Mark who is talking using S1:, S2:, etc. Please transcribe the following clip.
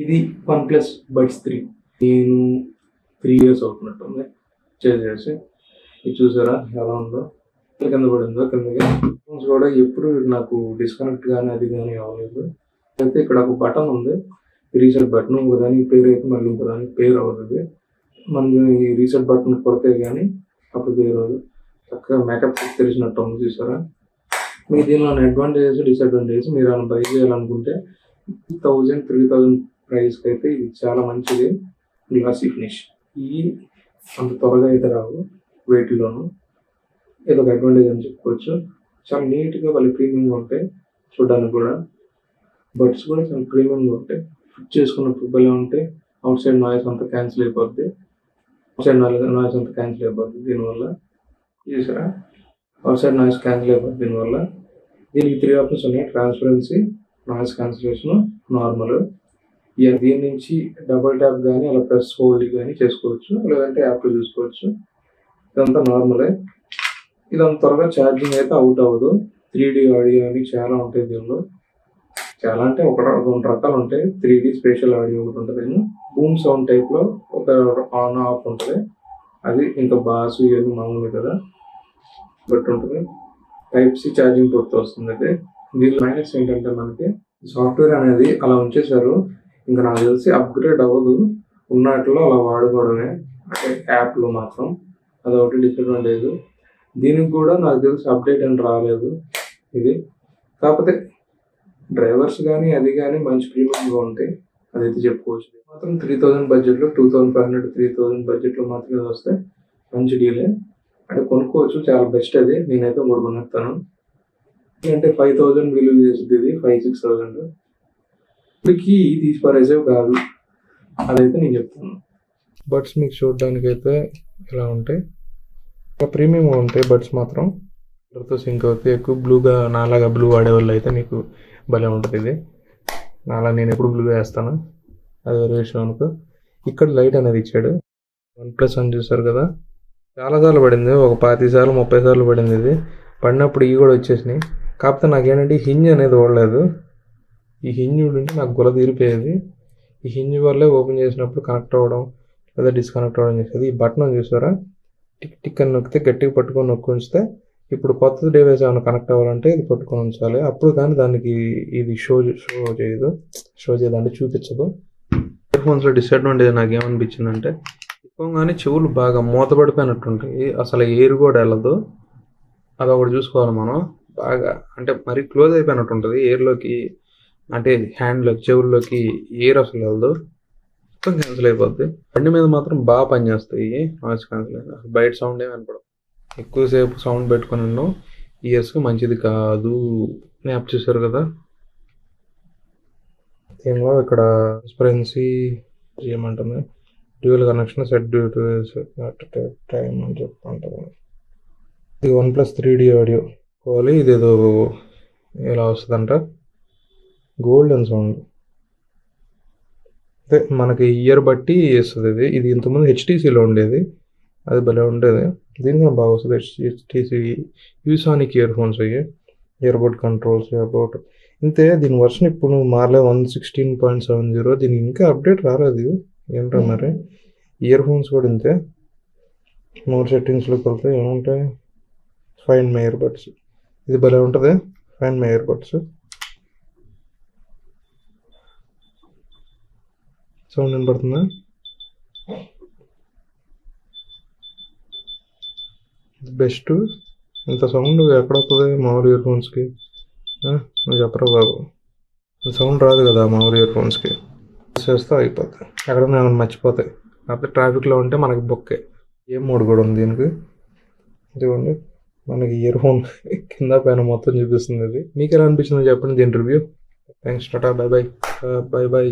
S1: ఇది OnePlus Buds 3. నేను 3 years అవుతున్నట్టుంది చేసి. ఇది చూసారా ఎలా ఉందో, కింద పడిందో కిందకి. ఫోన్స్ కూడా ఎప్పుడు నాకు డిస్కనెక్ట్ కానీ అది కానీ అవ్వలేదు. అయితే ఇక్కడ ఒక బటన్ ఉంది, రీసెట్ బటన్. ఒకదానికి పేరు అయితే మళ్ళీ ఇంకోదానికి పేరు అవ్వదు. మనం ఈ రీసెట్ బటన్ కొడితే కానీ అప్పుడు పేరు అవ్వదు. చక్కగా మేకప్ తెలిసినట్టు ఉంది చూసారా. మీకు దీనిలో అడ్వాంటేజెస్ డిసడ్వాంటేజెస్ మీరు ఏమైనా బై చేయాలనుకుంటే 1000-3000 ప్రైస్కి అయితే ఇది చాలా మంచిది. గ్లాసీ ఫినిష్ ఈ అంత త్వరగా అయితే రావు వెయిట్లోను. ఇది ఒక అడ్వాంటేజ్ అని చెప్పుకోవచ్చు. చాలా నీట్గా వాళ్ళు ప్రీమియంగా ఉంటాయి చూడడానికి కూడా. బడ్స్ కూడా చాలా ప్రీమియంగా ఉంటాయి. ఫిట్ చేసుకున్నప్పుడు భలే ఉంటాయి. అవుట్ సైడ్ నాయిస్ అంతా క్యాన్సిల్ అయిపోద్ది. దీనివల్ల చూసారా, అవుట్ సైడ్ నాయిస్ క్యాన్సిల్ అయిపోద్ది దీనివల్ల. దీనికి 3 ఆప్షన్స్ ఉన్నాయి: ట్రాన్స్పరెన్సీ, నాయిస్ క్యాన్సిలేషన్, నార్మల్. దీని నుంచి డబుల్ ట్యాప్ కానీ అలా ప్రెస్ హోల్డ్ కానీ చేసుకోవచ్చు, లేదంటే యాప్లో చూసుకోవచ్చు. ఇదంతా నార్మలే. ఇదంతా త్వరగా ఛార్జింగ్ అయితే అవుట్ అవ్వదు. 3D ఆడియో అని చాలా ఉంటాయి దీనిలో. చాలా అంటే 1-2 రకాలు ఉంటాయి. 3D స్పెషల్ ఆడియో ఒకటి ఉంటుంది, బూమ్ సౌండ్ టైప్లో ఒక ఆన్ ఆఫ్ ఉంటుంది. అది ఇంకా బాస్ ఇవన్నీ మామూలు కదా బట్టి ఉంటుంది. Type-C ఛార్జింగ్ పోర్ట్ వస్తుంది. అయితే దీనిలో మైనస్ ఏంటంటే మనకి సాఫ్ట్వేర్ అనేది అలా ఉంచేశారు. ఇంకా నాకు తెలిసి అప్గ్రేడ్ అవ్వదు, ఉన్నట్లో అలా వాడుకోవడమే, అంటే యాప్లో మాత్రం. అదొకటి డిసడ్వాంటేజ్. దీనికి కూడా నాకు తెలిసి అప్డేట్ అని రాలేదు ఇది. కాకపోతే డ్రైవర్స్ కానీ అది కానీ మంచి ప్రీమియంగా ఉంటాయి, అదైతే చెప్పుకోవచ్చు. మాత్రం 3000 బడ్జెట్లో, 2500-3000 బడ్జెట్లో మాత్రమే వస్తే మంచి డీలే. అంటే కొనుక్కోవచ్చు, చాలా బెస్ట్ అది. నేనైతే 3 కొనుక్తాను. అంటే 5000 విలువ చేస్తుంది ఇది, 5-6,000. ఇప్పటికీ తీసిపారేసే కాదు, అదైతే నేను చెప్తాను. బడ్స్ మీకు చూడడానికి అయితే ఇలా ఉంటాయి, ఇంకా ప్రీమియంగా ఉంటాయి బడ్స్ మాత్రం. కలర్తో సింక్ అవుతాయి. ఎక్కువ బ్లూగా నాలాగా బ్లూ వాడేవాళ్ళు అయితే మీకు భలే ఉంటుంది ఇది. నాలా నేను ఎప్పుడు బ్లూ వేస్తాను, అది వేరే విషయం అనుకో. ఇక్కడ లైట్ అనేది ఇచ్చాడు. OnePlus అని చూసారు కదా, చాలాసార్లు పడింది, ఒక 25 సార్లు 30 సార్లు పడింది. ఇది పడినప్పుడు ఇవి కూడా వచ్చేసినాయి. కాకపోతే నాకేంటంటే ఈ హింజ్ అనేది ఓడలేదు. ఈ హింజ్ ఉంటే నాకు గుల తీరిపోయేది. ఈ హింజ్ వల్లే ఓపెన్ చేసినప్పుడు కనెక్ట్ అవ్వడం లేదా డిస్కనెక్ట్ అవ్వడం చేసేది. ఈ బటన్ చూసారా, టిక్ టిక్ అని నొక్కితే గట్టిగా పట్టుకొని నొక్కి ఉంచితే ఇప్పుడు కొత్త డివైస్ ఏమైనా కనెక్ట్ అవ్వాలంటే ఇది పట్టుకొని ఉంచాలి. అప్పుడు కానీ దానికి ఇది షో చేయదంటే చూపించదు. ఇయర్ ఫోన్స్లో డిసడ్వాంటేజ్ నాకు ఏమనిపించిందంటే, ఎక్కువగానే చెవులు బాగా మూతపడిపోయినట్టుంటాయి, అసలు ఎయిర్ కూడా వెళ్ళదు. అదొకటి చూసుకోవాలి మనం. బాగా అంటే మరీ క్లోజ్ అయిపోయినట్టు ఉంటుంది ఎయిర్లోకి, అంటే హ్యాండ్లోకి చెవుల్లోకి ఎయిర్ అసలు వెళ్ళదు, మొత్తం క్యాన్సిల్ అయిపోద్ది. బండి మీద మాత్రం బాగా పనిచేస్తాయి నాయిస్ క్యాన్సిలేషన్. బయట సౌండ్ ఏమి వినపడదు. ఎక్కువసేపు సౌండ్ పెట్టుకుని ఉన్నాం, ఇయర్స్కి మంచిది కాదు. యాప్ చూసారు కదా, దీనిలో ఇక్కడ ట్రాన్స్పరెన్సీ ఏమంటుంది, dual connection set due to time అని చెప్పుకుంటుంది. ఇది OnePlus 3D ఆడియో పోవాలి. ఇదేదో ఇలా వస్తుందంట, గోల్డెన్ సౌండ్. అదే మనకి ఇయర్ బట్టి వేస్తుంది. ఇది ఇంతకుముందు HTCలో ఉండేది, అది భలే ఉండేది. దీనికన్నా బాగా వస్తుంది. HTC యూసానిక్ ఇయర్ ఫోన్స్ అయ్యి, ఇయర్బడ్ కంట్రోల్స్ అబౌట్ ఇంతే. దీని వర్షన్ ఇప్పుడు మారలే, 116.70. దీనికి ఇంకా అప్డేట్ రాలేదు ఏంటో మరి. ఇయర్ ఫోన్స్ కూడా ఇంతే. మోర్ సెట్టింగ్స్లోకి వెళ్తే ఏముంటాయి, ఫైండ్ మై ఇయర్ బడ్స్. ఇది భలే ఉంటుంది, find my ear buds. Sound వినపడుతుందా, బెస్ట్. ఇంత సౌండ్ ఎక్కడవుతుంది మామూలు ఇయర్ ఫోన్స్కి? నువ్వు చెప్పరా బాబు, సౌండ్ రాదు కదా మామూలు ఇయర్ ఫోన్స్కి. చేస్తే అయిపోతాయి, ఎక్కడైనా ఏమైనా మర్చిపోతాయి. కాకపోతే ట్రాఫిక్లో ఉంటే మనకి బొక్కే. ఏం మోడ్ కూడా ఉంది దీనికి. ఇదిగోండి మనకి ఇయర్ ఫోన్ కింద పైన మొత్తం చూపిస్తుంది. ఇది మీకు ఎలా అనిపించిందో చెప్పండి దీని review. Thanks, Tata, by by.